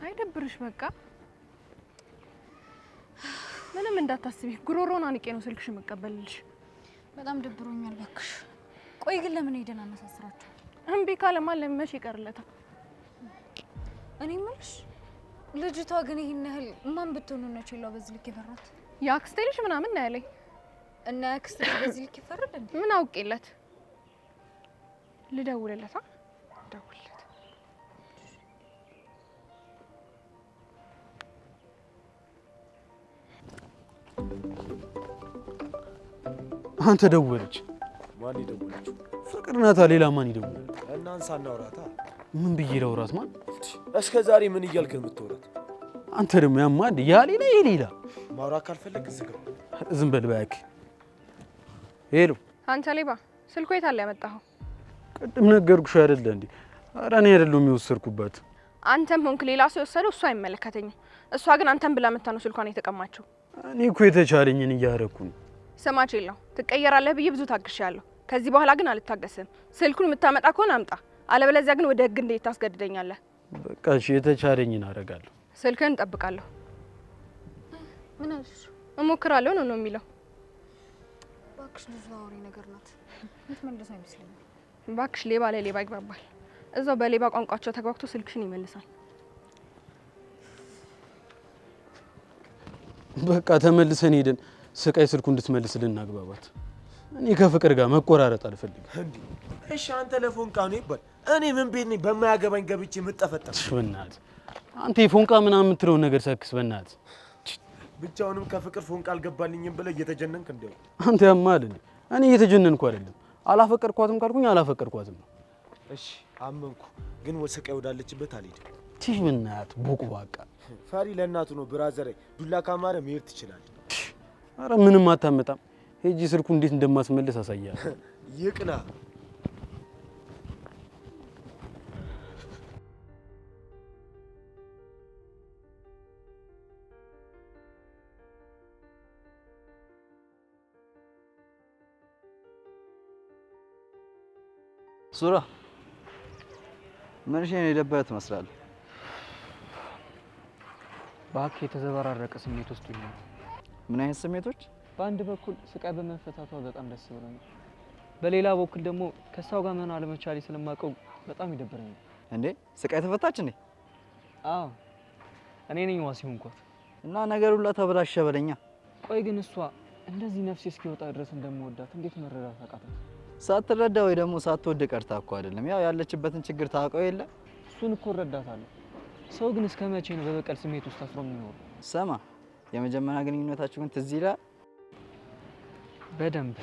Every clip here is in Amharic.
አይደብርሽ በቃ ምንም እንዳታስቢ ጉሮሮና ንቄ ነው ስልክሽ መቀበልልሽ በጣም ደብሮኛል ባክሽ ቆይ ግን ለምን ሄደን አነሳስራችሁ እምቢ ካለማ ለምን ይቀርለታል እኔ ምንሽ ልጅቷ ግን ይሄን ያህል ማን ብትሆኑ ነው ችላው በዚህ ልክ ይፈራት ያክስቴ ልጅ ምናምን ነው ያለኝ እና ያክስቴ በዚህ ልክ ይፈራል እንዴ ምን አውቄለት ልደውልለታ ደውልለት አንተ ደወለች ማን ይደውልልሽ ፍቅር ናታ ሌላ ማን ይደውላል እናንሳ እናውራታ ምን ብዬ ለውራት ማን እስከ ዛሬ ምን እያልክ የምትወራት አንተ ደግሞ ያማድ ያ ሌላ የሌላ ማውራት ካልፈለክ ዝግባ ዝም በል እባክህ ሄሎ አንተ ሌባ ስልኩ የት አለ ያመጣኸው ቅድም ነገርኩሽ አይደል እንዴ ኧረ እኔ አይደለሁም የወሰድኩባት አንተም ሆንክ ሌላ ሰው የወሰደው እሷ አይመለከተኝም እሷ ግን አንተም ብላ መታ ነው ስልኳን የተቀማቸው እኔ እኮ የተቻለኝን እያደረኩ ነው ስማች የለው ትቀየራለህ ብዬ ብዙ ታግሻለሁ ከዚህ በኋላ ግን አልታገስም ስልኩን የምታመጣ ከሆነ አምጣ አለበለዚያ ግን ወደ ህግ እንዴት ታስገድደኛለህ በቃ እሺ የተቻለኝን አደርጋለሁ ስልክህን እጠብቃለሁ ምን አልሽ እሞክራለሁ ነው የሚለው ባክሽ ልጅ አውሪ ነገር ናት ምትመልስ አይመስልኝም ባክሽ ሌባ ለሌባ ይግባባል እዛው በሌባ ቋንቋቸው ተግባብቶ ስልክሽን ይመልሳል በቃ ተመልሰን ሄደን ስቃይ ስልኩ እንድትመልስልን እናግባባት እኔ ከፍቅር ጋር መቆራረጥ አልፈልግም እንዴ እሺ አንተ ለፎንቃ ነው ይባል እኔ ምን ቤት ነኝ በማያገባኝ ገብቼ የምጠፈጠፍ በእናትህ አንተ የፎንቃ ምናምን የምትለው ነገር ሰክስ በእናትህ ብቻውንም ከፍቅር ፎንቃ አልገባልኝም ብለህ እየተጀነንክ እንደው አንተ ያማል እንዴ እኔ እየተጀነንኩ አይደለም አላፈቀርኳትም ካልኩኝ አላፈቀርኳትም ነው እሺ አመንኩ ግን ወሰቀይ ወዳለችበት አልሄድም ትሽ በእናትህ ቦቅባቃ ፈሪ ለእናቱ ነው ብራዘር ዱላ ካማረ መሄድ ትችላለህ አረ ምንም አታመጣም ሄጂ ስልኩ እንዴት እንደማስመለስ አሳያለሁ ይቅና ሱራ ምንሽ ነው የደበረ ትመስላለህ ባክ የተዘበራረቀ ስሜት ውስጥ ነው ምን አይነት ስሜቶች በአንድ በኩል ስቃይ በመፈታቷ በጣም ደስ ብሎኛል በሌላ በኩል ደግሞ ከሷው ጋር መሆን አለመቻሌ ስለማቀው በጣም ይደብረኛል እንዴ ስቃይ ተፈታች እንዴ አዎ እኔ ነኝ ዋሲው እንኳን እና ነገር ሁሉ ተበላሸ በለኛ ቆይ ግን እሷ እንደዚህ ነፍሴ እስኪወጣ ድረስ እንደምወዳት እንዴት መረዳት አቃተኝ ሳትረዳ ወይ ደግሞ ሳትወድ ቀርታ እኮ አይደለም ያው ያለችበትን ችግር ታውቀው የለ እሱን እኮ እረዳታለሁ ሰው ግን እስከ መቼ ነው በበቀል ስሜት ውስጥ አስሮ የሚኖረው ሰማ የመጀመሪያ ግንኙነታችሁ ግን ትዝ ይላል በደንብ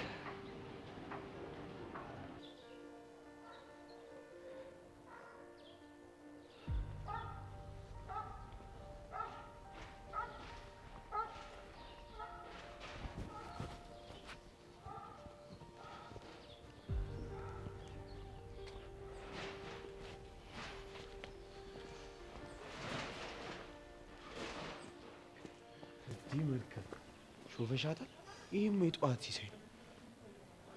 ዲመልከ ሾፈሻታል ይሄም የጧት ሲሳይ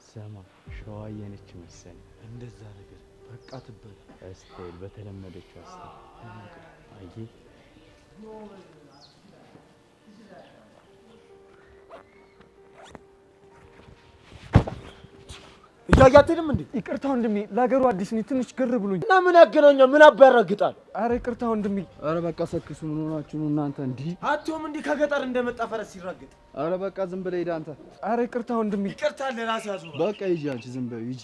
ሰማ ሸዋዬ ነች መሰለኝ እንደዛ ነገር በቃ ትበል እስቴል በተለመደችው አስተ አይ እያያትንም እንዴ ይቅርታ ወንድሜ ለሀገሩ አዲስ ነኝ ትንሽ ግር ብሎኝ እና ምን ያገናኛል ምን አባራግጣል አረ ይቅርታ ወንድሜ አረ በቃ ሰክሱ ምን ሆናችሁ ነው እናንተ እንዴ አትዮም እንዴ ከገጠር እንደመጣ ፈረስ ሲራገጥ አረ በቃ ዝም ብለህ ሂድ አንተ አረ ይቅርታ ወንድሜ ይቅርታ ለራስ ያዙ በቃ ሂጂ አንቺ ዝም በይ ሂጂ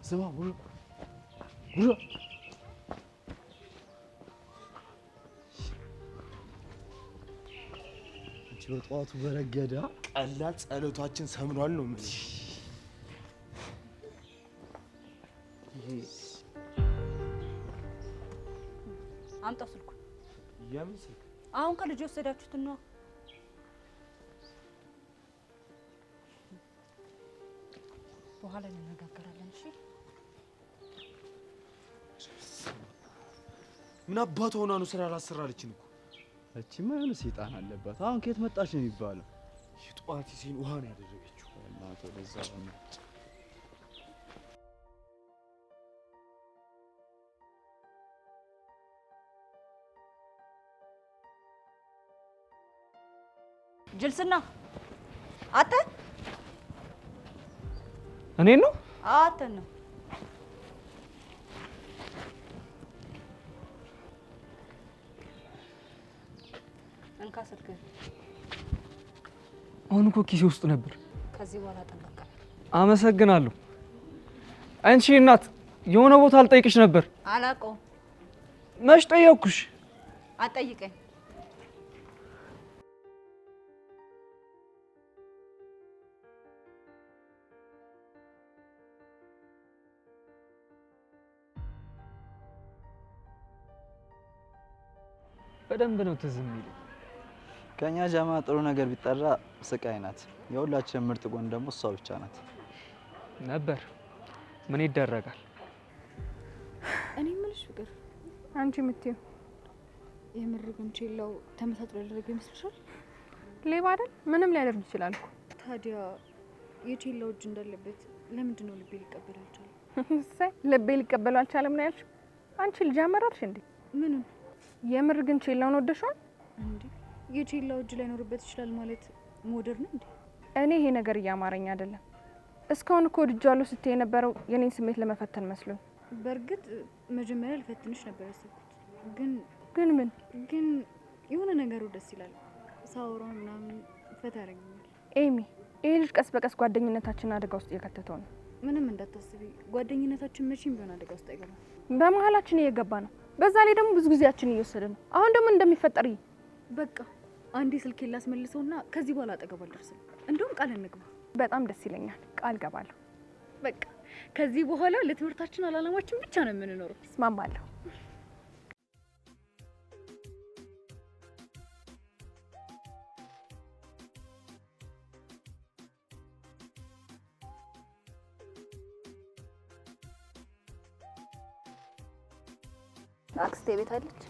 ስማ ቡራ በጧቱ በረገዳ ቀላል ጸሎታችን ሰምሯል ነው ማለት አምጣው ስልኩ የምን ስልክ አሁን ከልጅ ወሰዳችሁት ነው በኋላ እንነጋገራለን እሺ ምን አባቷ ሆና ነው ስራ አላሰራለችን እኮ እቺማ የሆነ ሰይጣን አለባት አሁን ከየት መጣች ነው የሚባለው የጧት ሲን ውሃ ነው ያደረገችው እናንተ ለዛ ነው ጅልስና አተ እኔ ነው አተ ነው እንካ ስልክ አሁን እኮ ኪሴ ውስጥ ነበር። ከዚህ በኋላ ጠንቀቅ። አመሰግናለሁ። አንቺ እናት የሆነ ቦታ አልጠይቅሽ ነበር። አላውቀውም። መች ጠየቅኩሽ? አትጠይቀኝ። በደንብ ነው ትዝ የሚለኝ። ከኛ ጀማ ጥሩ ነገር ቢጠራ ስቃይ ናት። የሁላችን ምርጥ ጎን ደግሞ እሷ ብቻ ናት። ነበር ምን ይደረጋል። እኔ የምልሽ ፍቅር፣ አንቺ የምትይው የምር ግን ቼላው ተመሳጥሮ ያደረገ ይመስልሻል? ሌባ አይደል? ምንም ሊያደርግ ይችላል እኮ። ታዲያ የቼላው እጅ እንዳለበት ለምንድን ነው ልቤ ሊቀበል አልቻለም? እሰይ ልቤ ሊቀበሉ አልቻለም ነው ያልሽው? አንቺ ልጅ አመራርሽ እንዴ? ምንም የምር ግን ቼላውን ወደሽዋል እንዴ? የቼላው እጅ ላይኖርበት ይችላል ማለት ሞደርን እንዴ? እኔ ይሄ ነገር እያማረኝ አይደለም። እስካሁን እኮ ወድጃለሁ ስትይ የነበረው የኔን ስሜት ለመፈተን መስሎኝ። በእርግጥ መጀመሪያ ልፈትንሽ ነበር ያሰብኩት፣ ግን ምን ግን የሆነ ነገሩ ደስ ይላል። ሳውራ ምናምን ፈታ ያደርገኛል። ኤሚ፣ ይሄ ልጅ ቀስ በቀስ ጓደኝነታችንን አደጋ ውስጥ እየከተተው ነው። ምንም እንዳታስቢ፣ ጓደኝነታችን መቼም ቢሆን አደጋ ውስጥ አይገባም። በመሀላችን እየገባ ነው። በዛ ላይ ደግሞ ብዙ ጊዜያችን እየወሰደ ነው። አሁን ደግሞ እንደሚፈጠር በቃ አንዴ ስልኬን ላስመልሰውና ከዚህ በኋላ አጠገቡ አልደርስም። እንደውም ቃል እንግባ። በጣም ደስ ይለኛል። ቃል ገባለሁ። በቃ ከዚህ በኋላ ለትምህርታችን አላማችን ብቻ ነው የምንኖረው። እስማማለሁ። አክስቴ ቤት አለች?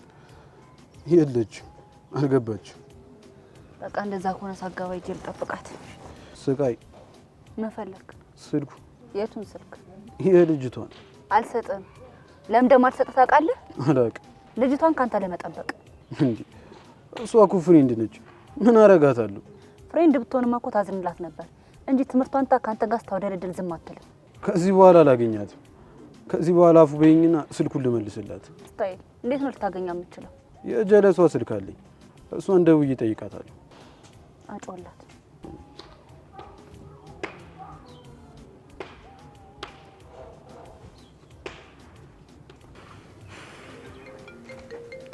የለችም፣ አልገባችም። በቃ እንደዛ ከሆነ ሳጋባ ይዤ ልጠብቃት። ስቃይ መፈለግ ስልኩ የቱን ስልክ? የልጅቷን አልሰጥም። ለምን እንደማልሰጥህ ታውቃለህ? አላውቅም። ልጅቷን ካንተ ለመጠበቅ። እንዴ እሷ እኮ ፍሬንድ ነች። ምን አረጋታለሁ? ፍሬንድ ብትሆንማ እኮ ታዝንላት ነበር እንጂ ትምህርቷን ካንተ ጋር ስታወደለድል ዝም አትልም። ከዚህ በኋላ አላገኛትም። ከዚህ በኋላ አፉ በይኝና ስልኩን ልመልስላት። ስታይል እንዴት ነው ልታገኛ የምችለው? የጀለሷ ስልክ አለኝ። እሷን ደውዬ እጠይቃታለሁ። አጮላት።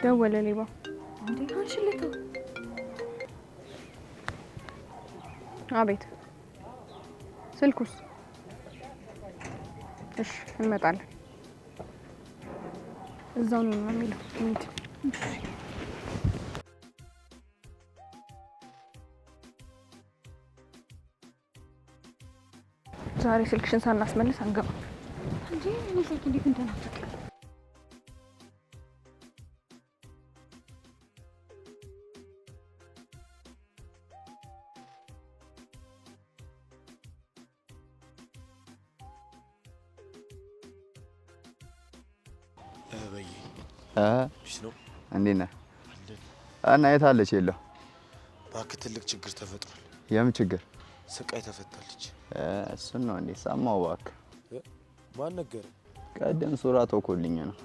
ደወለ ሌባ። እንዴ አንሽልቱ። አቤት። ስልኩስ? እሺ እንመጣለን። እዛው ነው የሚለው። እንዴ ዛሬ ስልክሽን ሳናስመልስ አንገባ። እንዴ እኔ ስልክ እንዴት እንደናፈቀ። እንዴት ነህ? እና የት አለች? የለው እባክህ ትልቅ ችግር ተፈጥሯል። የምን ችግር? ስቃይ ተፈታለች። እሱን ነው እንዴ? ሰማሁ እባክህ። ማን ነገረህ? ቀደም ሱራ ተውኮልኝ ነው።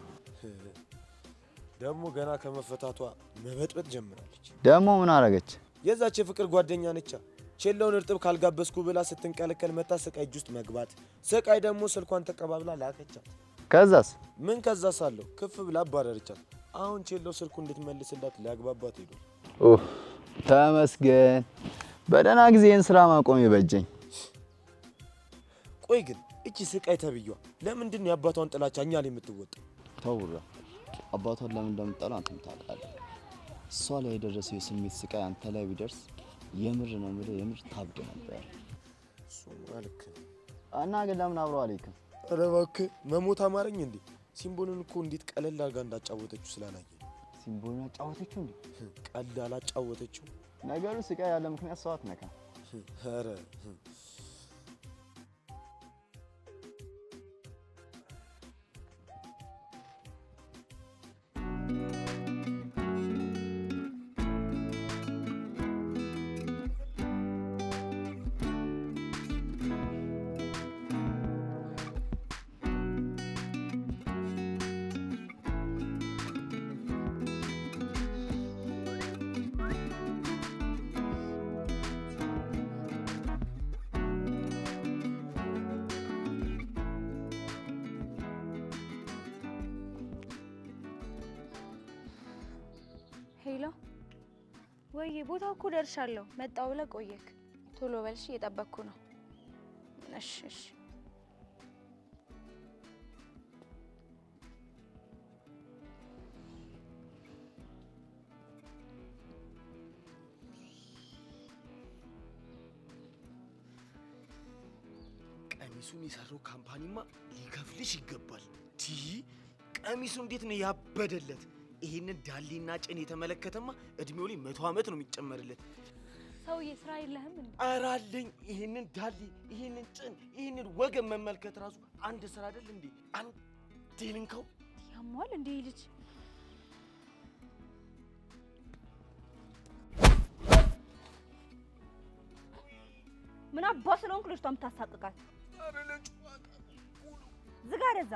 ደግሞ ገና ከመፈታቷ መበጥበጥ ጀምራለች። ደግሞ ምን አረገች? የዛች የፍቅር ጓደኛ ነቻ። ቼላውን እርጥብ ካልጋበዝኩ ብላ ስትንቀለቀል መታ ስቃይ እጅ ውስጥ መግባት። ስቃይ ደግሞ ስልኳን ተቀባብላ ላከቻት። ከዛስ? ምን ከዛስ አለው? ክፍ ብላ አባረረቻት። አሁን ቼላው ስልኩ እንድትመልስላት ሊያግባባት ሄዶ። ተመስገን። በደህና ጊዜ ይህን ስራ ማቆም ይበጀኝ። ቆይ ግን እቺ ስቃይ ተብዬዋ ለምንድን ነው የአባቷን ጥላቻ እኛ ላይ የምትወጣው? ተውራ አባቷን ለምን እንደምጠላ አንተም ታውቃለህ። እሷ ላይ የደረሰው የስሜት ስቃይ አንተ ላይ ቢደርስ የምር ነው የምልህ፣ የምር ታብድ ነበር። እሱ አልክ እና ግን ለምን አብረው አልሄድክም? ኧረ እባክህ መሞት አማረኝ እንዴ። ሲምቦልን እኮ እንዴት ቀለል አድርጋ እንዳጫወተችው ስላላየ። ሲምቦልን አጫወተችው እንዴ? ቀልድ አላጫወተችው። ነገሩ ስቃይ ያለ ምክንያት ሰው አትነካም። ኧረ ሄሎ፣ ወይ ቦታው እኮ ደርሻለሁ። መጣው ብለህ ቆየክ። ቶሎ በልሽ፣ እየጠበቅኩ ነው። እሺ እሺ። ቀሚሱን የሰራው ካምፓኒማ ሊከፍልሽ ይገባል። ቀሚሱ እንዴት ነው ያበደለት! ይሄንን ዳሌና ጭን የተመለከተማ እድሜው ላይ 100 ዓመት ነው የሚጨመርለት። ሰውዬ ስራ የለህም እንዴ? ኧረ አለኝ። ይሄንን ዳሌ፣ ይሄንን ጭን፣ ይሄንን ወገን መመልከት ራሱ አንድ ስራ አይደል እንዴ? አንዴ ልንከው። ያሟል እንዴ ልጅ? ምን አባ ስለሆንክ ልጅቷ የምታሳቅቃት? ኧረ ለጨዋታ ዝጋ ደዛ።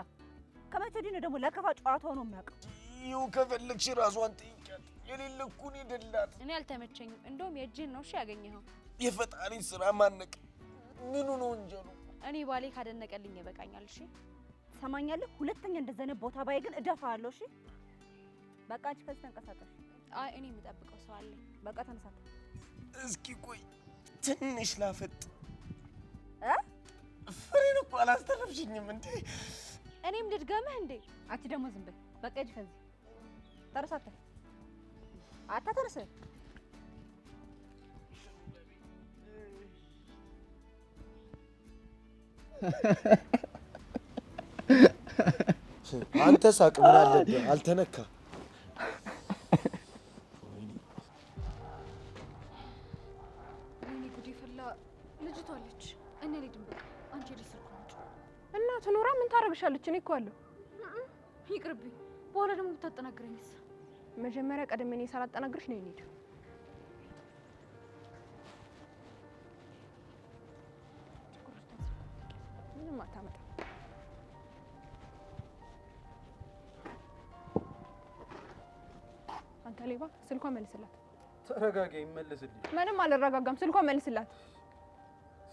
ከመቼ ወዲህ ነው ደግሞ ለከፋ ጨዋታ ሆኖ የሚያውቀው? ይኸው ከፈለግሽ ራሷን ጠይቂያት። የሌለ እኮ ነው የደላት። እኔ አልተመቸኝም። እንደውም የእጅህን ነው እሺ ያገኘኸው። የፈጣሪ ስራ ማነቅ ምኑ ነው እንጀሉ? እኔ ባሌ ካደነቀልኝ ይበቃኛል። እሺ ትሰማኛለህ? ሁለተኛ እንደዛ አይነት ቦታ ባይ ግን እደፋለሁ። እሺ በቃ አንቺ ከዚህ ተንቀሳቀሽ። አይ እኔ የምጠብቀው ሰው አለኝ። በቃ ተነሳት። እስኪ ቆይ ትንሽ ላፈጥ። ፍሬ ፍሬን እኮ አላስተረፍሽኝም እንዴ? እኔም ልድገምህ እንዴ? አንቺ ደግሞ ዝም በይ። በቃ ሂጂ ከዚህ ተረሳተ። አታተርስ። አንተ ሳቅ ምን አለብህ? አልተነካ። እኔ ጉዴ ፈላ። ልጅቷ አለች። እኔ ልድም በቃ አንቺ ደስ ልኩ እና ትኖራ ምን ታረግሻለች? እኔ እኮ አለሁ። ይቅርብኝ። በኋላ ደግሞ ብታጠናግረኝስ? መጀመሪያ ቀደም እኔ ሳላጠናግርሽ ነው እንሂድ። ምንም አታመጣም። አንተ ሌባ፣ ስልኳን መልስላት። ተረጋጋ፣ ይመለስልኝ። ምንም አልረጋጋም። ስልኳን መልስላት።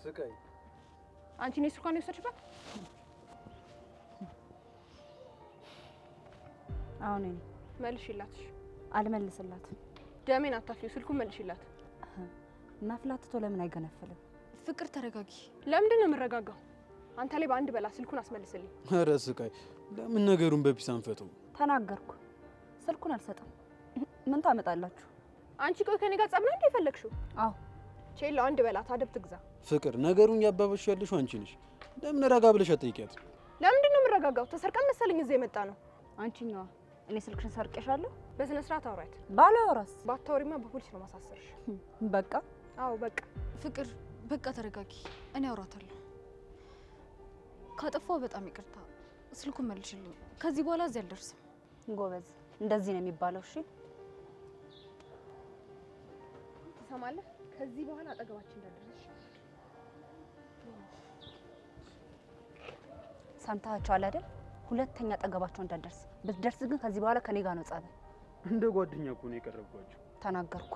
ስቃይ አንቺ ነሽ ስልኳን የወሰድሽባት? አሁን እኔ መልሽላት። አልመልስላትም። ደሜን አታፍዩ። ስልኩን መልሽላት። መፍላት ቶ ለምን አይገነፍልም? ፍቅር ተረጋጊ። ለምንድን ነው የምረጋጋው? አንተ ላይ በአንድ በላ ስልኩን አስመልስልኝ። ኧረ ስቃይ፣ ለምን ነገሩን በፒስ አንፈተው? ተናገርኩ። ስልኩን አልሰጥም። ምን ታመጣላችሁ? አንቺ ቆይ ከኔ ጋር ጸብ ነው እንዴ የፈለግሽው? አዎ ቼሎ አንድ በላት፣ አደብ ትግዛ። ፍቅር፣ ነገሩን ያባበሽ ያለሽው አንቺ ነሽ። ለምን ረጋ ብለሽ አትጠይቂያት? ለምንድን ነው የምረጋጋው? ተሰርቀን መሰለኝ እዚህ የመጣ ነው። አንቺኛዋ፣ እኔ ስልክሽን ሰርቄሻለሁ? በስነ ስርዓት አውሪያት። ባላወራስ? ባታወሪማ በፖሊስ ነው ማሳሰርሽ። በቃ አዎ በቃ። ፍቅር በቃ ተረጋጊ። እኔ አውራታለሁ። ካጠፋው በጣም ይቅርታ። ስልኩን መልሽልኝ። ከዚህ በኋላ እዚህ አልደርስም። ጎበዝ፣ እንደዚህ ነው የሚባለው። እሺ ትሰማለህ? ከዚህ በኋላ አጠገባችን እንዳደረስሽ ሰምታችኋል አይደል? ሁለተኛ አጠገባቸው እንዳደርስ። ብትደርስ ግን ከዚህ በኋላ ከኔ ጋር ነው ጸብ። እንደ ጓደኛ እኮ ነው የቀረብኳቸው። ተናገርኩ።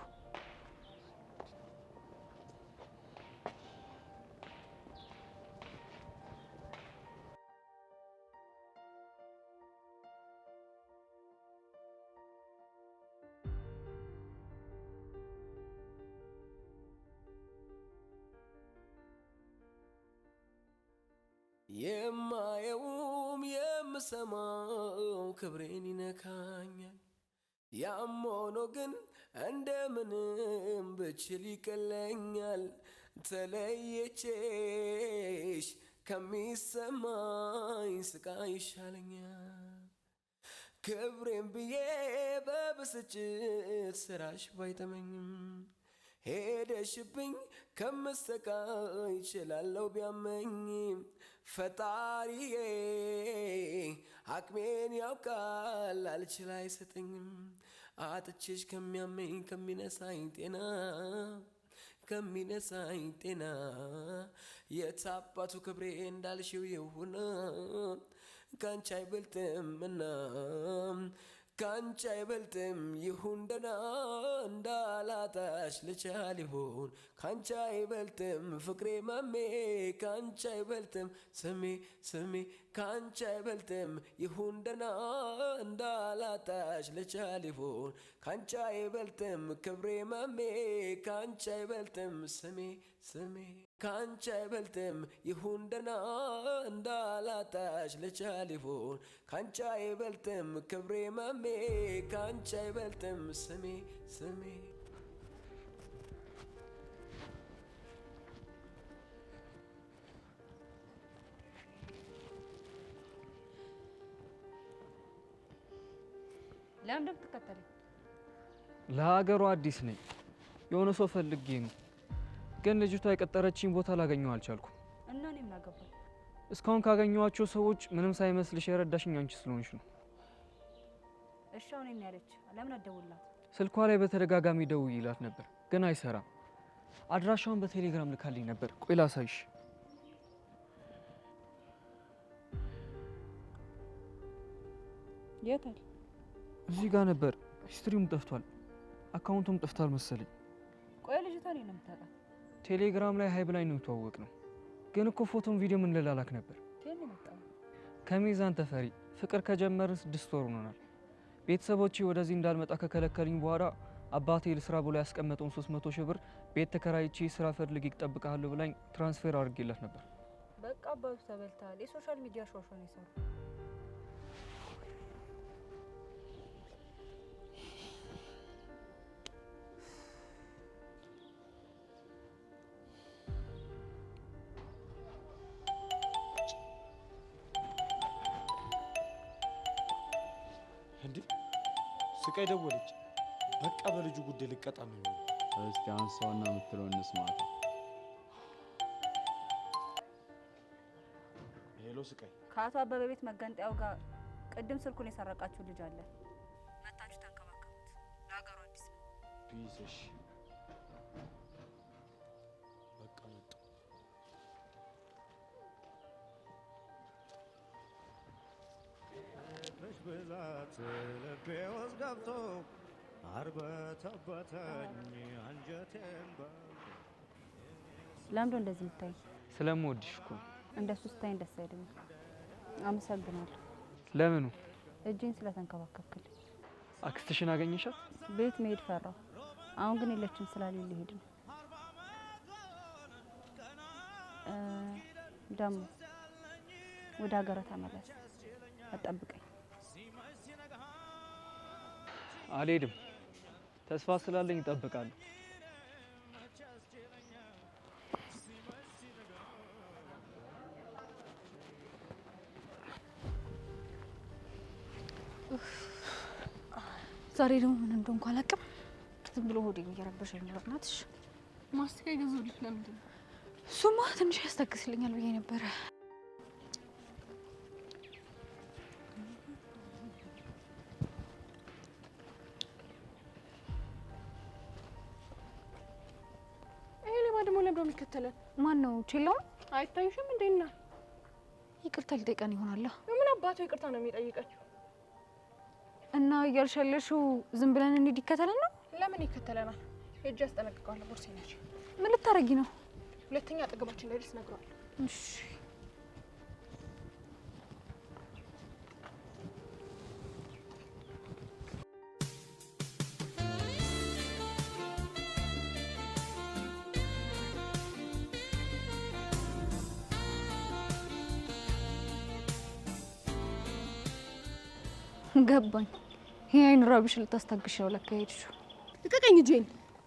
የማየውም የምሰማው ክብሬን ይነካኛል። ያም ሆኖ ግን እንደምንም ብችል ይቀለኛል። ተለየቼሽ ከሚሰማኝ ስቃይ ይሻለኛል። ክብሬን ብዬ በብስጭት ስራሽ ባይተመኝም ሄደሽብኝ ከምሰቃይ ይችላለው ቢያመኝም ፈጣሪዬ አቅሜን ያውቃል አልችል አይሰጠኝም። አጥቼሽ ከሚያመኝ ከሚነሳኝ ጤና የታባቱ ክብሬ እንዳልሽው ይሁን ካንቺ አይበልጥምና ካንቺ አይበልጥም ይሁን ደና እንዳላጣሽ ልቻል ይሆን ካንቺ አይበልጥም ፍቅሬ መሜ ካንቺ አይበልጥም ስሜ ስሜ ካንቺ አይበልጥም ይሁን ደና እንዳላጣሽ ልቻል ይሆን ካንቺ አይበልጥም ክብሬ መሜ ካንቺ አይበልጥም ስሜ ስሜ ካንቺ አይበልጥም ይሁን ደና እንዳላጣሽ ልቻል ይሆን ካንቺ አይበልጥም ክብሬ መሜ ካንቺ አይበልጥም ስሜ ስሜ ለምን እንደምትከተለኝ? ለሀገሩ አዲስ ነኝ። የሆነ ሰው ፈልጌ ነው፣ ግን ልጅቷ የቀጠረችኝ ቦታ ላገኘው አልቻልኩም። እና እኔ ምን አገባኝ? እስካሁን ካገኘኋቸው ሰዎች ምንም ሳይመስልሽ የረዳሽኝ አንቺ ስለሆንሽ ነው። እሺ አሁን እኔ ያለች ለምን አትደውልላት? ስልኳ ላይ በተደጋጋሚ ደውዬላት ነበር፣ ግን አይሰራም። አድራሻውን በቴሌግራም ልካልኝ ነበር። ቆይ ላሳይሽ። የት አለ? እዚህ ጋር ነበር። ሂስትሪውም ጠፍቷል፣ አካውንቱም ጠፍቷል መሰለኝ። ቆይ ልጅቷ እኔን ነው የምታውቃት? ቴሌግራም ላይ ሀይብ ላይ ነው የተዋወቅ ነው፣ ግን እኮ ፎቶም ቪዲዮ ምን ልላላክ ነበር። ከኔ መጣው ከሚዛን ተፈሪ ፍቅር ከጀመርን 6 ወር ሆኖናል። ቤተሰቦቼ ወደዚህ እንዳልመጣ ከከለከሉኝ በኋላ አባቴ ለስራ ብሎ ያስቀመጠውን 300 ሺህ ብር ቤት ተከራይቼ ስራ ፈልጌ እጠብቅሃለሁ ብላኝ ትራንስፈር አድርጌላት ነበር። በቃ አባቱ ተበልተሃል። የሶሻል ሚዲያ ሾሾ ነው የሰሩ። እንዴ ስቃይ ደወለች። በቃ በልጁ ጉዳይ ልቀጣ ነው። እስቲ አንሷና የምትለውን እንስማት። ሄሎ ስቃይ፣ ከአቶ አበበ ቤት መገንጠያው ጋር ቅድም ስልኩን የሰረቃችሁ ልጅ አለ። መታችሁ ተንከባከቡት። ለሀገሩ አዲስ ነው። ፒስሽ በቃ መጣ። ብዛት ልቤ ውስጥ ገብቶ አርበተበተኝ አንጀቴን ለምዶ እንደዚህ የምታይ? ስለምወድሽ እኮ። እንደሱ ስታይ ደስ አይደለም። አመሰግናለሁ። ለምኑ? እጄን ስለተንከባከብክልኝ። አክስትሽን አገኘሻት? ቤት መሄድ ፈራው። አሁን ግን የለችም ስላለ ልሄድ ነው። ደግሞ ወደ ሀገሯ ተመለስ፣ አጠብቀኝ። አልሄድም። ተስፋ ስላለኝ እጠብቃለሁ። ዛሬ ደግሞ ምን እንደሆንኩ አላውቅም። ዝም ብሎ ሆዴን እየረበሸኝ ነው። በእናትሽ ማስቲካ የገዛሁልሽ ለምንድን ነው? እሱማ ትንሽ ያስታግስልኛል ብዬ ነበረ። ደግሞ ለምዶ የሚከተለን ማን ነው? ቼላው አይታይሽም? እንዴና ይቅርታ ሊጠይቀን ይሆናል። ምን አባቱ ይቅርታ ነው የሚጠይቃችሁ? እና እያልሻለሽው ዝም ብለን እንሂድ ይከተለን ነው? ለምን ይከተለናል? ሄጄ አስጠነቅቀዋለሁ። ቦርሴ ነች። ምን ልታረጊ ነው? ሁለተኛ አጠገባችን እንዳይደርስ እነግረዋለሁ። እሺ ገባኝ። ይሄ አይን ራብሽ ልታስታግሽ ነው ለካ ሄድሽው። ልቀቀኝ እጄን።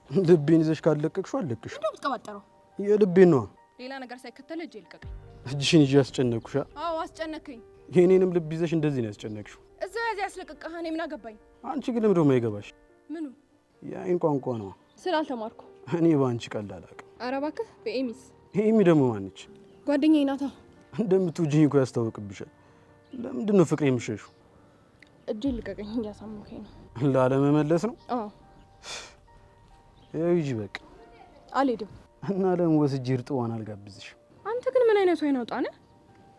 ልቤን ይዘሽ ካልለቀቅሽው አልለቅሽም። እንደው ብትቀባጠረው የልቤን ነው። ሌላ ነገር ሳይከተል እጄ ልቀቀኝ። እጅሽን ይዤ ያስጨነቅኩሽ? አዎ አስጨነከኝ። የኔንም ልብ ይዘሽ እንደዚህ ነው ያስጨነቅሽው። እዛው ያዝ ያስለቅቀህ። እኔ ምን አገባኝ? አንቺ ግን ለምን ደሞ አይገባሽ? ምኑ? የአይን ቋንቋ ነው። ስላልተማርኩ እኔ ባንቺ ቀልድ አላውቅም። ኧረ እባክህ። በኤሚስ ኤሚ ደግሞ ማነች? ጓደኛዬ ናታ። እንደምትውጂኝ እኮ ያስታውቅብሻል። ለምንድን ነው ፍቅሬ የምትሸሹ? እጄን ልቀቀኝ። እያሳመመኝ ነው። ላለመመለስ ነው? አዎ ያው ሂጂ በቃ። አልሄድም። እና ለምን ወስጄ እርጥዋን አልጋብዝሽ? አንተ ግን ምን አይነቱ አይናውጣ ነህ?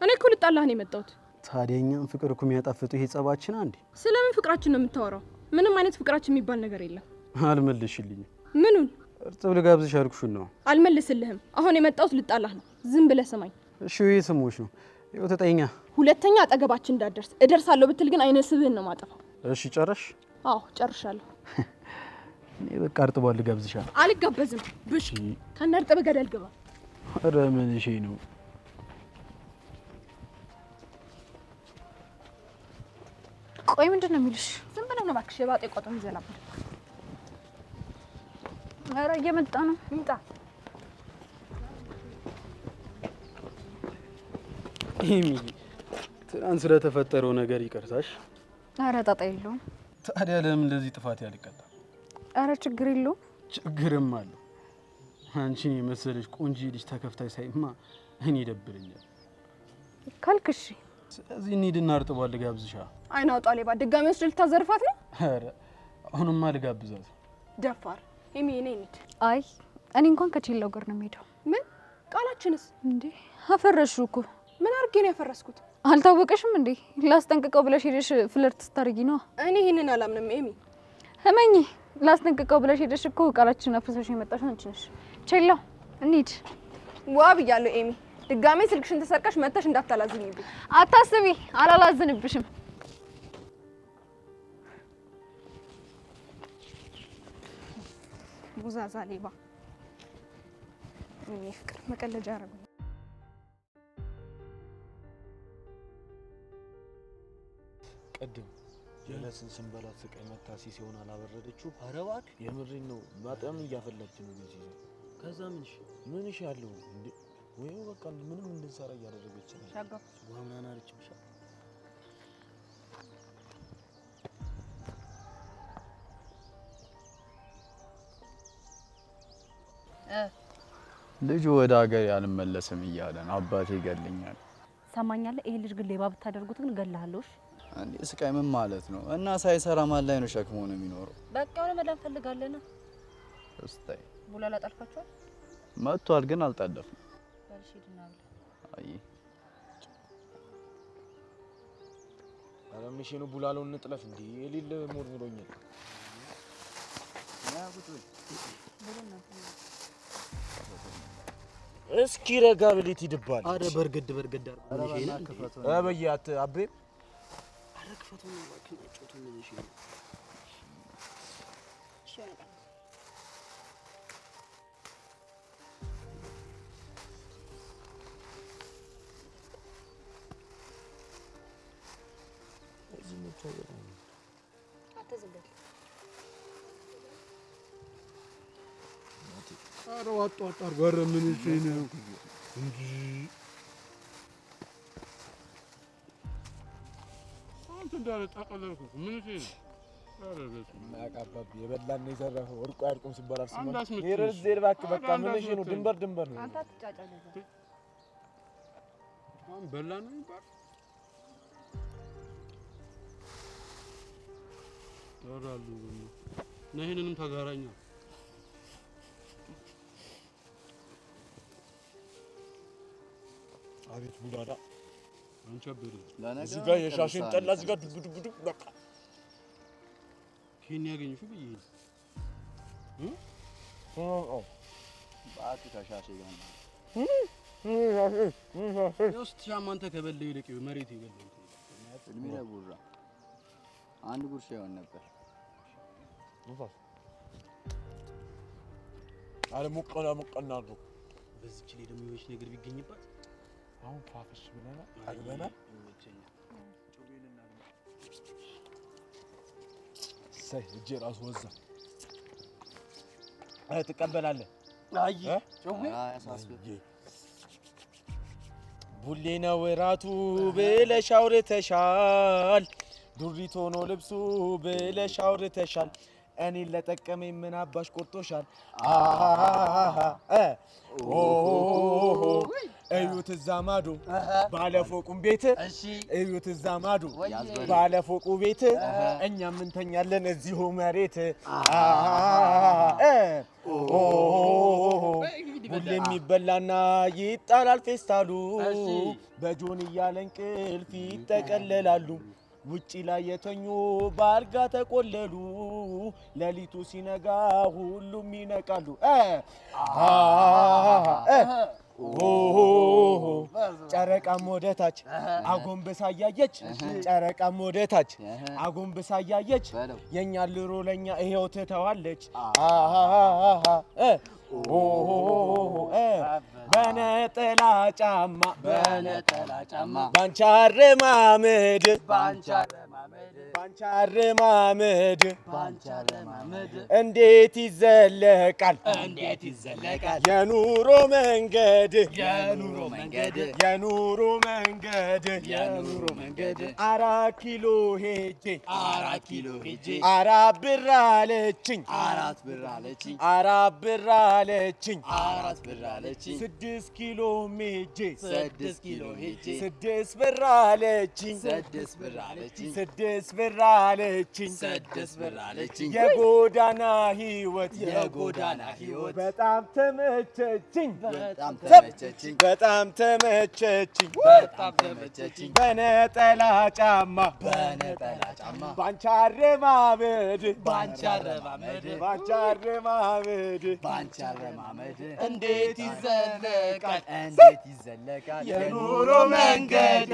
እኔ እኮ ልጣላህ ነው የመጣሁት። ታዲያኛም ፍቅር እኮ የሚያጣፍጡ ይሄ ጸባችን አንዴ። ስለምን ፍቅራችን ነው የምታወራው? ምንም አይነት ፍቅራችን የሚባል ነገር የለም። አልመልሽልኝም። ምኑን? እርጥብ ልጋብዝሽ ያልኩሽን ነው። አልመልስልህም። አሁን የመጣሁት ልጣላህ ነው። ዝም ብለህ ስማኝ። እሺ ወይ ስሞሽ ነው። ይኸው ተጠይኛ። ሁለተኛ አጠገባችን እንዳትደርስ። እደርሳለሁ ብትል ግን አይነ ስብህን ነው ማጠፋው። እሺ ጨረሽ? አዎ ጨርሻለሁ። እኔ በቃ እርጥቧን ልጋብዝሻለሁ። አልጋበዝም። ብሽ ከነ እርጥብ ገደል ግባ። ኧረ ምን እሺ ነው? ቆይ ምንድን ነው የሚልሽ? ዝም ብለህ ነው እባክሽ። የባጤ ቆጡን ይዘላብድ። ኧረ እየመጣ ነው። ይምጣ። ኤሚ ትናንት ስለተፈጠረው ነገር ይቅርታሽ። ኧረ ጣጣ የለውም። ታዲያ ለምን እንደዚህ ጥፋት ያልቀጣ? ኧረ ችግር የለውም። ችግርም አለው። አንቺን የመሰለሽ ቆንጆ ልጅ ተከፍታይ ሳይማ እኔ ይደብረኛል። ካልክሽ ስለዚህ እንሂድና እርጥቧን ልጋብዝሻ። አይን አውጣ ሌባ። ድጋሚ ወስደህ ልታዘርፋት ነው? ኧረ አሁንማ ልጋብዛት። ደፋር ኤሚ፣ እኔ እንሂድ። አይ እኔ እንኳን ከቼላው ጋር ነው የምሄደው። ምን ቃላችንስ? እንዴ አፈረሽው እኮ። ምን አድርጌ ነው ያፈረስኩት? አልታወቀሽም እንዴ? ላስጠንቅቀው ብለሽ ሄደሽ ፍለርት ስታርጊ ነው። እኔ ይሄንን አላምንም ኤሚ። እመኚ፣ ላስጠንቅቀው ብለሽ ሄደሽ እኮ ቃላችን አፍርሰሽ የመጣሽ አንቺ ነሽ። ቼላው እንሂድ። ዋ ብያለሁ ኤሚ። ድጋሜ ስልክሽን ተሰርቀሽ መተሽ እንዳታላዝኝብኝ። አታስቢ፣ አላላዝንብሽም። ቡዛዛ ሌባ። እኔ ፍቅር መቀለጃ አረጉ። ቅድም ጀለስን ስንበላት ስቃይ መታሲ ሲሆን አላበረደችው። ኧረ እባክህ የምሬን ነው። በጣም እያፈለች ነው ጊዜ። ከዛ ምንሽ ያለው እንዴ ወይ በቃ ምንም እንድንሰራ እያደረገች ነው። ሻጋ ዋምናና አለች ብቻ ልጁ ወደ ሀገር ያልመለስም እያለን አባቴ ይገለኛል። ሰማኛለህ? ይሄ ልጅ ግን ሌባ ብታደርጉት ግን እገልሃለሁ። እንዴ ስቃይ ምን ማለት ነው? እና ሳይሰራ ማን ላይ ነው ሸክሞ ነው የሚኖረው? በቃ የሆነ መዳን ፈልጋለና እስታይ ቡላላ ጠልፋችኋል? መጥቷል ግን አልጠለፍም። በልሽ ሂድና ብላ። አይ ኧረ ምንሽ ነው ቡላላውን እንጥለፍ እንዴ? የሌለ ሞድ ብሎኛል። እስኪ ረጋ ብለህ ትድባል። አረ በርገድ በርገድ አርጉ። በያት አቤ አረ ክፈቱ ነው እባክህ። ጮቱ ምን እሺ ነው? አረ ዋጡ አጣር ወረ ምን እሺ ነው እንጂ አንተ እንዳለ ታቀለልኩ ምን እሺ ነው? አረ ማቃባብ የበላን የዘረፈው ወርቁ ያድርቁም ሲባል አርሰማ ይረዝ እባክህ በቃ ምን እሺ ነው? ድንበር ነው። አንተ አትጫጫ ለዛ አሁን በላ ነው ይባል ተራሉ ነው። ይሄንንም ተጋራኛ አቤት ቡላላ አንቺ አበደ እዚህ ጋር የሻሽን ጠላ እዚህ ጋር ድብ በቃ ኬን ያገኝሽው ብዬ ባክ ከሻሽ ጋር ውስጥ ሻማንተ ከበለው ይልቅ መሬት ይበለው እድሜ ለቡራ አንድ ጉርሻ ይሆን ነበር። አለ ሙቀና ነው። በዚህ ላይ ደግሞ የሆነች ነገር ቢገኝባት አሁን ፋፍሽ ብለና አግበና ሳይ እጄ ራስ ወዛ ትቀበላለህ? አይ ጮዌ አያሳስብ ቡሌ ነው ራቱ ብለሽ አውርተሻል። ዱሪቶ ነው ልብሱ ብለሽ አውርተሻል። እኔን ለጠቀመኝ ምን አባሽ ቆርጦሻል? እዩት እዛ ማዶ ባለፎቁም ቤት እዩት እዛ ማዶ ባለፎቁ ቤት እኛም እንተኛለን እዚሁ መሬት ሁሌም ይበላና ይጣላል ፌስታሉ በጆንያ ለእንቅልፍ ይጠቀለላሉ ውጪ ላይ የተኙ በአልጋ ተቆለሉ ሌሊቱ ሲነጋ ሁሉም ይነቃሉ ጨረቃም ወደታች አጎንብሳ እያየች ጨረቃም ወደታች አጎንብሳ እያየች የኛ ልሮ ለኛ ይሄው ትተዋለች በነጠላ ጫማ ባንቺ አረማመድ እንዴት ይዘለቃል የኑሮ መንገድ 4 ኪሎ ሄጄ 4 ብር አለችኝ 4 ብር አለችኝ 6 ኪሎ ሜጄ 6 ብር አለችኝ 6 ብር አለችኝ የጎዳና ህይወት በጣም ተመቸችኝ በጣም ተመቸችኝ በነጠላ ጫማ ባንቺ አረማመድ እንዴት ይዘለቃል የኑሮ መንገድ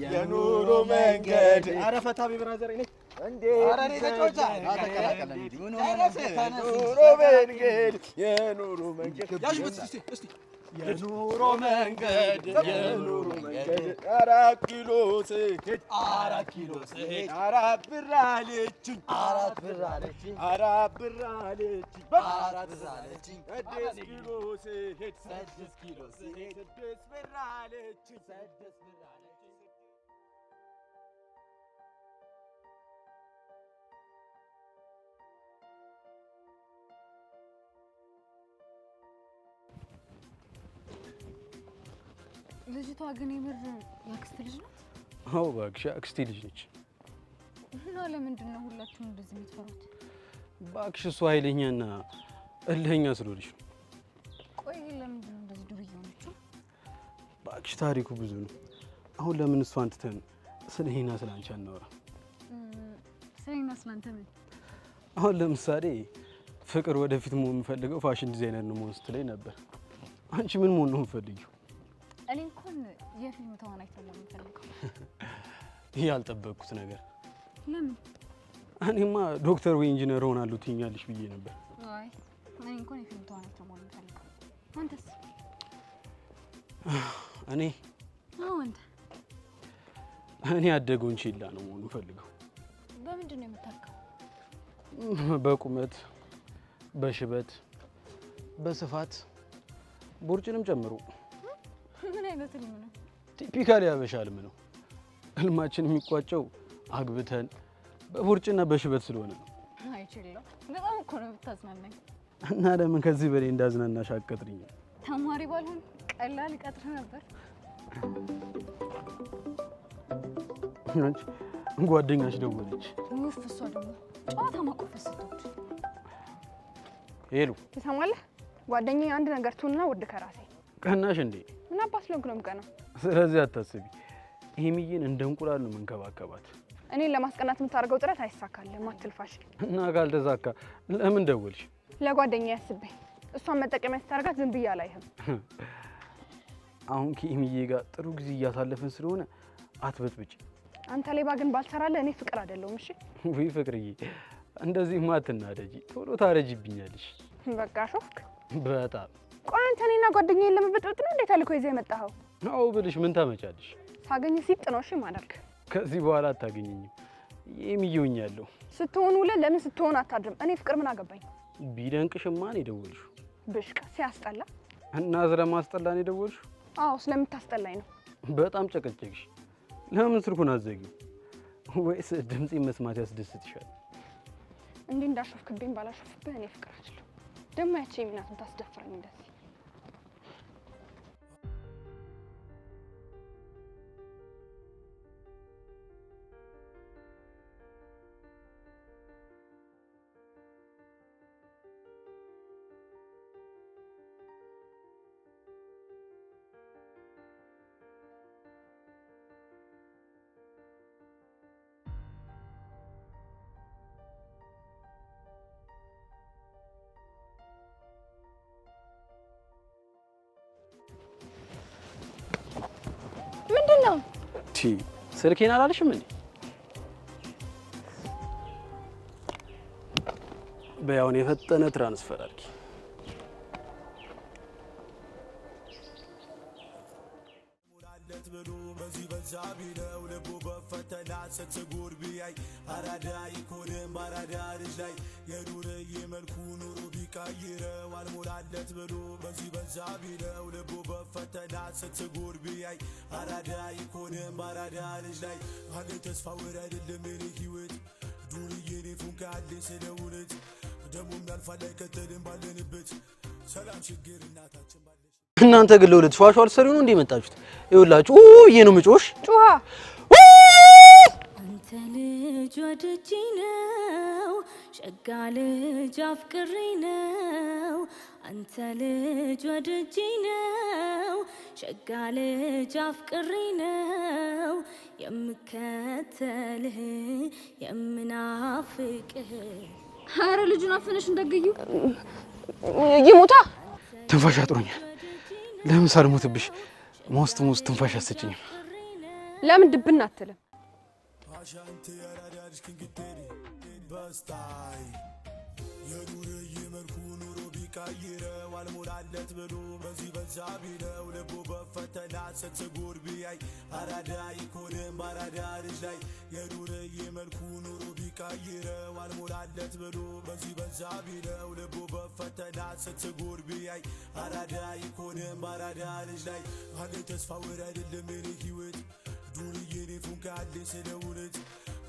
የኑሮ መንገድ ኧረ ፈታ ብራዘር ነኝ እንዴ ኧረ እኔ ተጫውታ የኑሮ መንገድ የኑሮ መንገድ 4 ኪሎ ስሄድ 4 ብር አለችኝ 4 ብር አለችኝ 6 ኪሎ ስሄድ 6 ብር አለችኝ ልጅቷ ግን የምር ያክስት ልጅ ናት? አዎ እባክሽ አክስቴ ልጅ ነች። እና ለምንድን ነው ሁላችሁም እንደዚህ የምትፈሩት? እባክሽ እሷ ኃይለኛና እልኸኛ ስለሆነች ነው። ቆይ ለምንድን ነው እንደዚህ ዱርዬ ሆነችው? እባክሽ ታሪኩ ብዙ ነው። አሁን ለምን እሷን ትተን ስለ እኔና ስለ አንቺ አናወራ? ስለ እኔና ስለ አንተ ምን? አሁን ለምሳሌ ፍቅር ወደፊት መሆን የምፈልገው ፋሽን ዲዛይነር ነው መሆን ስትለኝ ነበር። አንቺ ምን መሆን ነው የምፈልጊው? እኔ እንኳን የፊልም ተዋናይት ነው የምፈልገው። ይሄ ያልጠበቅኩት ነገር። ለምን? እኔማ ዶክተር ወይ ኢንጂነር ሆናለሁ ትይኛለሽ ብዬ ነበር። አይ እኔ እንኳን የፊልም ተዋናይት ነው የምፈልገው። አንተስ? እኔ እኔ ያደገውን ቺላ ነው መሆን የምፈልገው። በምንድን ነው የምታውቀው? በቁመት፣ በሽበት፣ በስፋት ቦርጭንም ጨምሮ። ምን አይነት ህልም ነው? ቲፒካሊ ያበሻ ህልም ነው። ህልማችን የሚቋጨው አግብተን በቦርጭና በሽበት ስለሆነ ነው። አይችልም። በጣም እኮ ነው የምታዝናናኝ። እና ለምን ከዚህ በላይ እንዳዝናናሽ አትቀጥሪኝ? ተማሪ ባልሆን ቀላል ቀጥር ነበር። አንቺ ጓደኛሽ ደወለች። ውፍ እሷ ደግሞ ጨዋታ ማቆፈስ ስትወድ። ሄሎ ትሰማለህ? ጓደኛዬ አንድ ነገር ትሁንና ውርድ ከራሴ። ቀናሽ እንዴ? ምን አባስ ለንኩ ነው የምቀናው? ስለዚህ አታስቢ። ሄሚዬን እንደ እንቁላል ነው መንከባከባት። እኔን ለማስቀናት የምታደርገው ጥረት አይሳካልም። አትልፋሽ። እና ካልተሳካ ለምን ደወልሽ? ለጓደኛዬ ያስበኝ። እሷን መጠቀሚያ ስታደርጋት ዝም ብዬ አላይህም። አሁን ከሄሚዬ ጋር ጥሩ ጊዜ እያሳለፍን ስለሆነ አትበጥብጭ። አንተ ሌባ ግን ባልሰራለህ እኔ ፍቅር አይደለሁም። እሺ ወይ ፍቅርዬ፣ እንደዚህማ አትናደጂ፣ ቶሎ ታረጂብኛለሽ። በቃ ሾፍክ በጣም። ቆይ አንተ እኔና ጓደኛዬን ለመበጥበጥ ነው እንዴት አልኮ ይዘህ የመጣኸው? አዎ ብልሽ ምን ታመጫለሽ? ሳገኝ ሲጥ ነው እሺ ማደርግ። ከዚህ በኋላ አታገኘኝም። የሚየውኛለሁ ስትሆን ውለህ ለምን ስትሆን አታድርም? እኔ ፍቅር ምን አገባኝ? ቢደንቅሽማ ነው የደወልሽው። ብሽቅ ሲያስጠላ። እና ስለማስጠላ ነው የደወልሽው? አዎ ስለምታስጠላኝ ነው። በጣም ጨቀጨቅሽ። ለምን ስልኩን አዘጊው? ወይስ ድምጼን መስማት ያስደስትሻል? እንዲህ እንዳሾፍክብኝ ባላሾፍብህ እኔ ፍቅር አይደለሁ። ደግሞ ያቺ የሚናትን ታስደፍረኝ እንደዚህ። የትኛው? ስልኬን አላልሽም እንዴ? በያውን የፈጠነ ትራንስፈር አድርጊ። እናንተ ግን ለሁለት ፏሿ አልሰሪው ነው እንዴ መጣችሁት? ይኸውላችሁ ይሄ ነው ምጮሽ ጩሃ አንተ ልጅ ወድጄ ነው ሸጋ ልጅ አፍቅሬ ነው አንተ ልጅ ወድጄ ነው ሸጋ ልጅ አፍቅሬ ነው የምከተልህ የምናፍቅህ። ኧረ ልጁን አፈነሽ እንደገዩ ይሞታ። ትንፋሽ አጥሮኛል። ለምን ሳልሞትብሽ ሞስት ትንፋሽ አሰጭኝም? ለምን ድብና አትልም?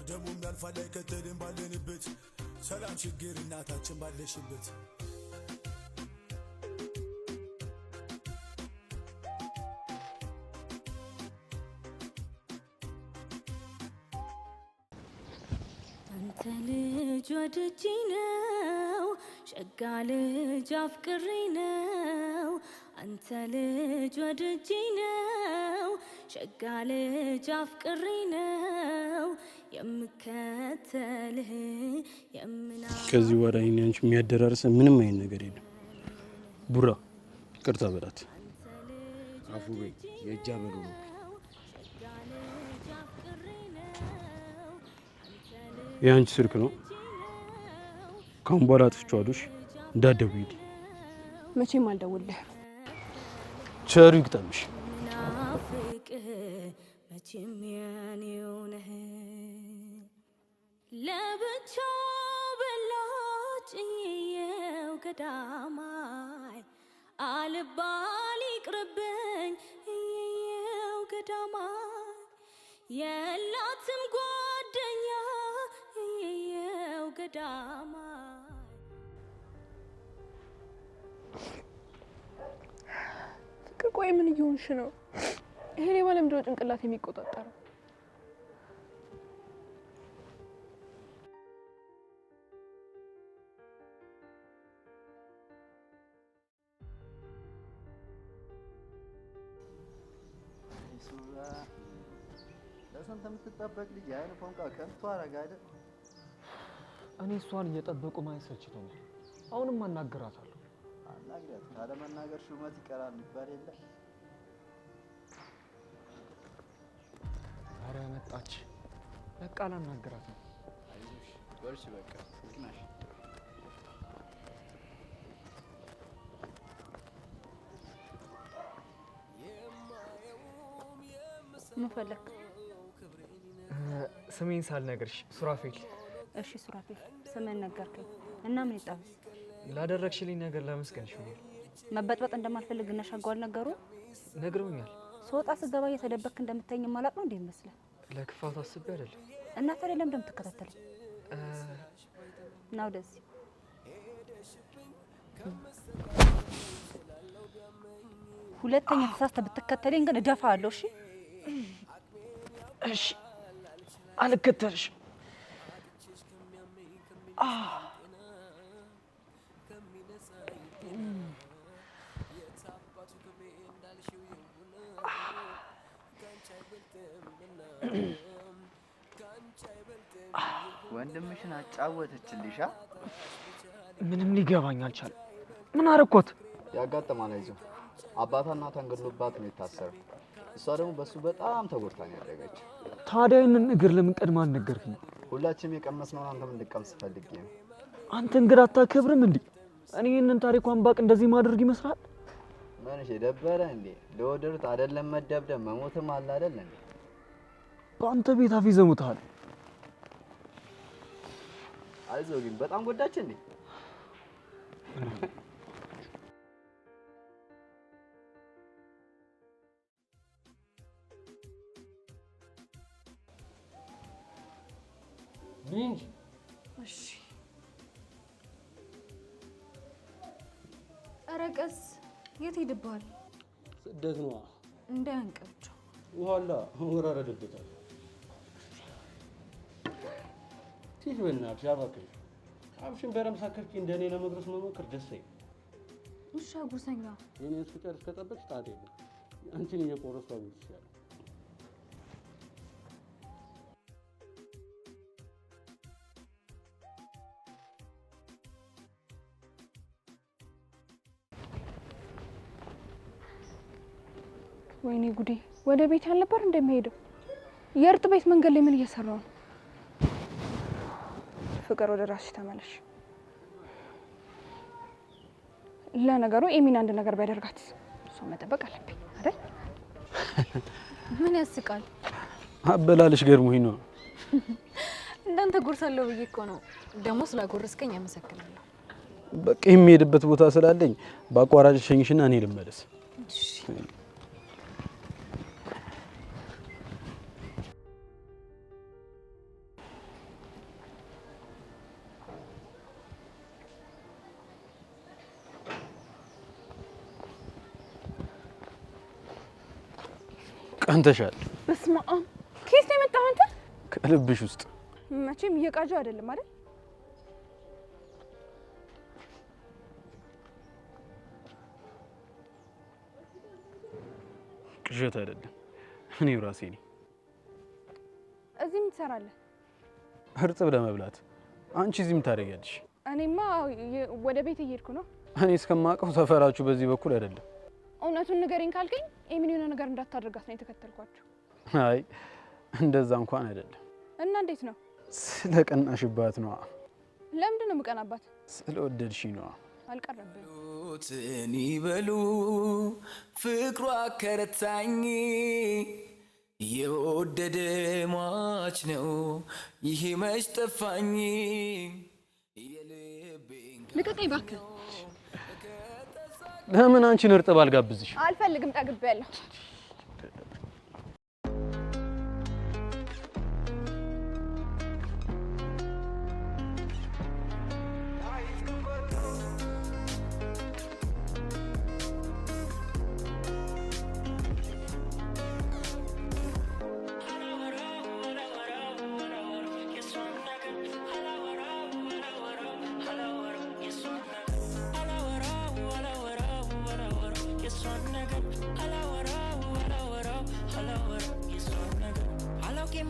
ደሙም ያልፋል አይከተልም ባለንበት ሰላም ችግር እናታችን ባለሽበት አንተ ልጅ ወድጄ ነው ሸጋ ልጅ አፍቅሬ ነው አንተ ልጅ ወድጄ ነው ሸጋ ልጅ አፍቅሬ ነው የምከተልህ ከዚህ በኋላ እኔ አንቺ የሚያደራርሰ ምንም አይነት ነገር የለም። ቡራ ይቅርታ በላት። አፉ በይ የእጃ በሉ ነው። የአንቺ ስልክ ነው። ካሁን በኋላ አጥፍቼዋለሁ። እንዳትደውይልኝ። መቼም አልደውልልህም። ቸሩ ይግጠምሽ። መቼም ያኔው ነህ ለብቻ በላጭ የው ገዳማይ አልባል ይቅርብኝ የው ገዳማይ የላትም ጓደኛ የው ገዳማይ። ፍቅር ቆይ ምን እየሆንሽ ነው? ይሄ ሌባ ለምንድነው ጭንቅላት የሚቆጣጠረው? ለሰንተ የምትጠበቅ ልጅ አይነ ፎንቃ ከንቱ አረጋደ። እኔ እሷን እየጠበቁ ማየት ሰልችቶኛል። አሁንም አናግራታለሁ። አናግራት። ካለ መናገር ሹመት ይቀራል ይባል የለ። ኧረ መጣች። በቃ ላናግራት ነው። አይዞሽ በርቺ። በቃ ትክናሽ። ምን ፈለክ? ስሜን ሳልነግርሽ ሱራፌል። እሺ ሱራፌል፣ ስምን ነገርከኝ እና ምን ይጣብስ? ላደረግሽልኝ ነገር ላመስገንሽ ነው። መበጥበጥ እንደማልፈልግ እና ሻጓል ነገሩ ነግረውኛል። ስወጣ ስገባ እየተደበክ እንደምተኝ ማላቅ ነው እንዴ ይመስላል? ለክፋት አስቤ አይደለም። እና ታዲያ ለምን እንደምትከታተለኝ? እና ወደዚህ ሁለተኛ ተሳስተ ብትከተለኝ ግን እደፋለሁ። እሺ እሺ፣ አልከተልሽም። ወንድምሽን አጫወተችልሻ? ምንም ሊገባኝ አልቻለም። ምን አረኮት? ያጋጥማል። አይዞህ፣ አባቷ እናቷን ገድሎባት ነው የታሰረው። እሷ ደግሞ በሱ በጣም ተጎድታን ያደረገች። ታዲያ ይህንን ነገር ለምን ቀድማ አልነገርከኝ? ሁላችንም የቀመስነውን አንተም እንድትቀምስ ፈልጌ ነው። አንተ እንግዳ አታከብርም እንዴ? እኔ ይህንን ታሪኳን ባቅ እንደዚህ ማድረግ ይመስላል? ምንሽ የደበረ እንዴ? ለወደዱት አይደለም መደብደብ መሞትም አለ አይደል እንዴ? በአንተ ቤት አፍ ይዘሙታል። አይዞህ ግን በጣም ጎዳች እንዴ? ቢንጅ እሺ ኧረ ቀስ የት ሄድብሃል? ስደት ነዋ። እንዳያንቀብቸው ውሃላ ወራረደበታል። ትይዝ በእናትሽ አባክሽ አብሽን በረምሳ ከፍኪ እንደኔ ለመድረስ መሞከር ደስ አይልም። እሺ አጉርሰኛ። የኔን እስክጨርስ ከጠበቅሽ ጣጣ የለም። አንቺን እየቆረስኩ አጉርስሻለሁ። ወይኔ ጉዴ! ወደ ቤት ያልነበር እንደሚሄደው የእርጥ ቤት መንገድ ላይ ምን እየሰራው ነው? ፍቅር ወደ ራስሽ ተመለሽ። ለነገሩ ኤሚን አንድ ነገር ቢያደርጋት እሷ መጠበቅ አለብኝ አይደል? ምን ያስቃል? አበላልሽ ገርሞኝ ነው። እንዳንተ ጎርሳለሁ ብዬ እኮ ነው። ደግሞ ስላጎረስከኝ አመሰግናለሁ። በቃ የሚሄድበት ቦታ ስላለኝ በአቋራጭ ሸኝሽና እኔ ልመለስ። እሺ ቀንተሻል። በስመ አብ! ከየት ነው የመጣኸው አንተ? ከልብሽ ውስጥ። መቼም እየቃዠው አይደለም አይደል? ቅዠት አይደለም፣ እኔው ራሴ ነኝ። እዚህ ምን ትሰራለህ? እርጥብ ለመብላት። አንቺ እዚህ ምን ታደርጊያለሽ? እኔማ ወደ ቤት እየሄድኩ ነው። እኔ እስከማውቀው ሰፈራችሁ በዚህ በኩል አይደለም። እውነቱን ንገረኝ ካልከኝ ኤሚን የሆነ ነገር እንዳታደርጋት ነው የተከተልኳቸው። አይ እንደዛ እንኳን አይደለም። እና እንዴት ነው? ስለቀናሽባት ነዋ። ለምንድን ነው የምቀናባት? ስለወደድሽኝ ነዋ። አልቀረብኝም። ይበሉ ፍቅሯ ከረታኝ የወደደ ሟች ነው ይሄ መች ጠፋኝ። ልቀቀኝ እባክህ። ለምን አንቺን እርጥብ አልጋብዝሽ? አልፈልግም፣ ጠግቤያለሁ።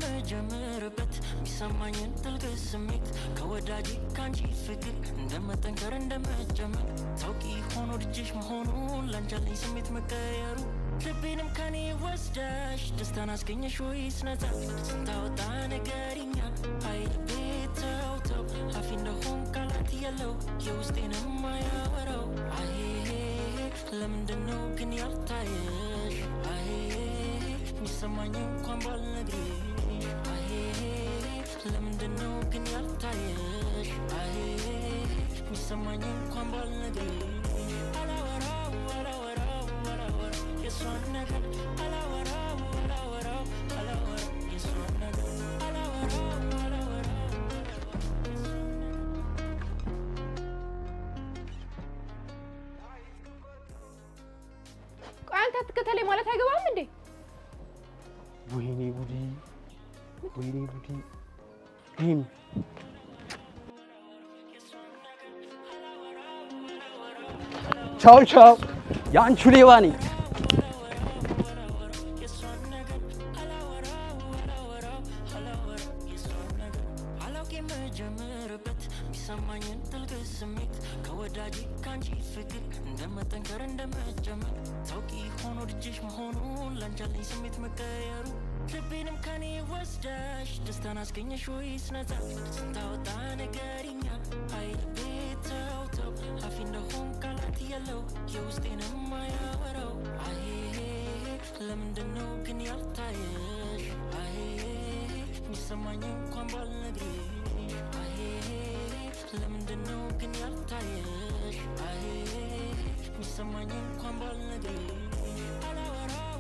መጀመርበት የሚሰማኝን ጥልቅ ስሜት ከወዳጅ ካንቺ ፍቅር እንደመጠንከር እንደመጀመር ታውቂ ሆኖ ልጅሽ መሆኑን ላንቻለኝ ስሜት መቀየሩ ልቤንም ከኔ ወስደሽ ደስታን አስገኘሽ ወይስ ነፃ ስንታወጣ ነገርኛ አይ ልቤ ተው ተው አፊ እንደሆን ቃላት የለው የውስጤንም አያወራው አይ ለምንድነው ግን ያልታየሽ አይ የሚሰማኝ እንኳን ባልነግርሽ ለምንድነው ግን ያልታየሽ አይ የሚሰማኝ እንኳን ባልነግርሽ አላወራው አላወራው አላወራው የሷን ነገር አላወራው አላወራው አላወራው የሷን ነገር አላወራው አላወራው ቆይ አንተ አትከተለኝ ማለት አይገባም እንዴ? ወይኔ ጉዲ! ወይኔ ጉዲ! ይሄም ቻው ቻው፣ የአንቹ ሌባ ነኝ። አላውቅ የምጀምርበት የሚሰማኝን ጥልቅ ስሜት ከወዳጅ ካንቺ ፍቅር እንደመጠንከር እንደመጨመር ታውቂ ሆኖ ልጅሽ መሆኑን ላንቻለኝ ስሜት መቀየሩ ልቤንም ከኔ ወስደሽ ደስታን አስገኘሽ ወይስ ነፃ ስንታወጣ ነገርኛ አይ ልቤ ተው ተው አፊ እንደሆን ቃላት የለው የውስጤንም ማያወራው አይ ለምንድነው ግን ያልታየሽ አይ ሚሰማኝ እንኳን ባልነግርሽ አይ ለምንድነው ግን ያልታየሽ አይ ሚሰማኝ እንኳን ባልነግርሽ አላወራው